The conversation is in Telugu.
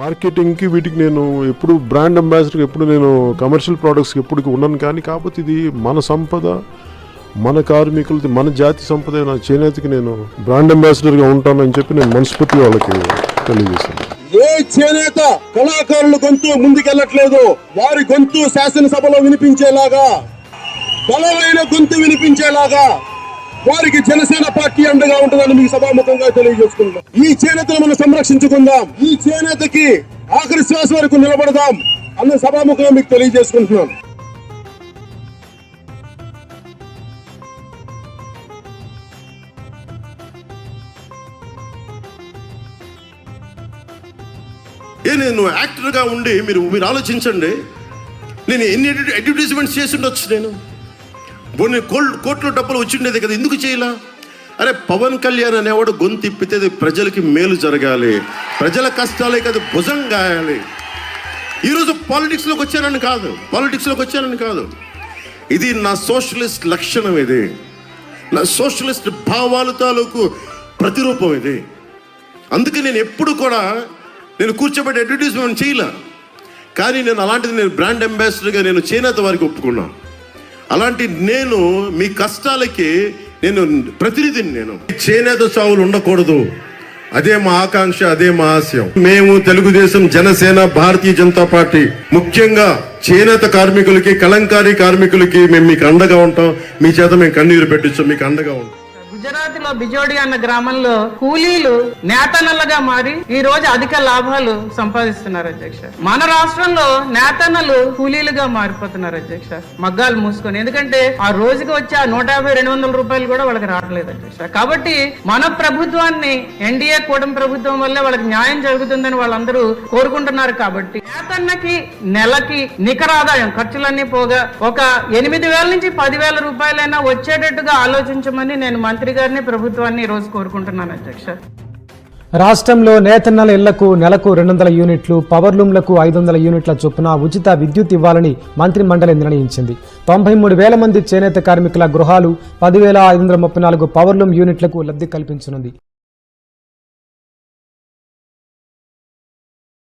మార్కెటింగ్కి వీటికి నేను ఎప్పుడు బ్రాండ్ అంబాసిడర్కి ఎప్పుడు నేను కమర్షియల్ ప్రోడక్ట్స్కి ఎప్పుడు ఉన్నాను. కాకపోతే ఇది మన సంపద, మన కార్మికులది, మన జాతి సంపద. నా చేనేతకి నేను బ్రాండ్ అంబాసిడర్గా ఉంటానని చెప్పి నేను మనస్ఫూర్తిగా వాళ్ళకి తెలియజేశాను. ఏ చేనేత కళాకారుల గొంతు ముందుకెళ్లట్లేదు, వారి గొంతు శాసనసభలో వినిపించేలాగా, బలమైన గొంతు వినిపించేలాగా వారికి జనసేన పార్టీ అండగా ఉంటుందని మీకు సభాముఖంగా తెలియజేసుకుంటాం. ఈ చేనేతను మనం సంరక్షించుకుందాం, ఈ చేనేతకి ఆఖరి శ్వాస వరకు నిలబడదాం అన్న సభాముఖంగా మీకు తెలియజేసుకుంటున్నాను. నేను యాక్టర్గా ఉండి మీరు ఆలోచించండి, నేను ఎన్ని అడ్వర్టైజ్మెంట్స్ చేసి ఉండొచ్చు. నేను కోట్లో డబ్బులు వచ్చిండేది కదా, ఎందుకు చేయలా? అరే పవన్ కళ్యాణ్ అనేవాడు గొంతు ఇప్పితే ప్రజలకి మేలు జరగాలి, ప్రజల కష్టాలే కదా భుజం గాయాలి. ఈరోజు పాలిటిక్స్లోకి వచ్చానని కాదు, ఇది నా సోషలిస్ట్ లక్షణం, ఇది నా సోషలిస్ట్ భావాలు తాలూకు ప్రతిరూపం ఇది. అందుకే నేను ఎప్పుడు కూడా నేను కూర్చోబెట్టి అడ్వర్టైజ్మెంట్ చేయలే. కానీ నేను బ్రాండ్ అంబాసిడర్గా నేను చేనేత వారికి ఒప్పుకున్నా. అలాంటి నేను మీ కష్టాలకి నేను ప్రతినిధిని. నేను చేనేత చావులు ఉండకూడదు, అదే మా ఆకాంక్ష, అదే మా ఆశయం. మేము తెలుగుదేశం, జనసేన, భారతీయ జనతా పార్టీ ముఖ్యంగా చేనేత కార్మికులకి, కలంకారీ కార్మికులకి మేము మీకు అండగా ఉంటాం. మీ చేత మేము కన్నీరు పెట్టించాం, మీకు అండగా ఉంటాం. గుజరాత్ లో బిజోడి అన్న గ్రామంలో కూలీలు నేతన్నలుగా మారి ఈ రోజు అధిక లాభాలు సంపాదిస్తున్నారు అధ్యక్ష. మన రాష్ట్రంలో నేతన్నలు కూలీలుగా మారిపోతున్నారు అధ్యక్ష, మగ్గాలు మూసుకొని. ఎందుకంటే ఆ రోజుకి వచ్చే 150-200 రూపాయలు కూడా వాళ్ళకి రావట్లేదు అధ్యక్ష. కాబట్టి మన ప్రభుత్వాన్ని, ఎన్డీఏ కూటమి ప్రభుత్వం వల్లే వాళ్ళకి న్యాయం జరుగుతుందని వాళ్ళందరూ కోరుకుంటున్నారు. కాబట్టి నేతన్నకి నెలకి నికర ఆదాయం ఖర్చులన్నీ పోగా ఒక 8,000 నుంచి 10,000 రూపాయలైనా వచ్చేటట్టుగా ఆలోచించమని నేను మంత్రి గారిని, ప్రభుత్వాన్ని ఈ రోజు కోరుకుంటున్నాను అధ్యక్ష. రాష్ట్రంలో నేతన్నల ఇళ్లకు నెలకు 200 యూనిట్లు, పవర్లూమ్లకు 500 యూనిట్ల చొప్పున ఉచిత విద్యుత్ ఇవ్వాలని మంత్రి మండలి నిర్ణయించింది. 93,000 మంది చేనేత కార్మికుల గృహాలు, 10,534 పవర్లూమ్ యూనిట్లకు లబ్ధి కల్పించనుంది.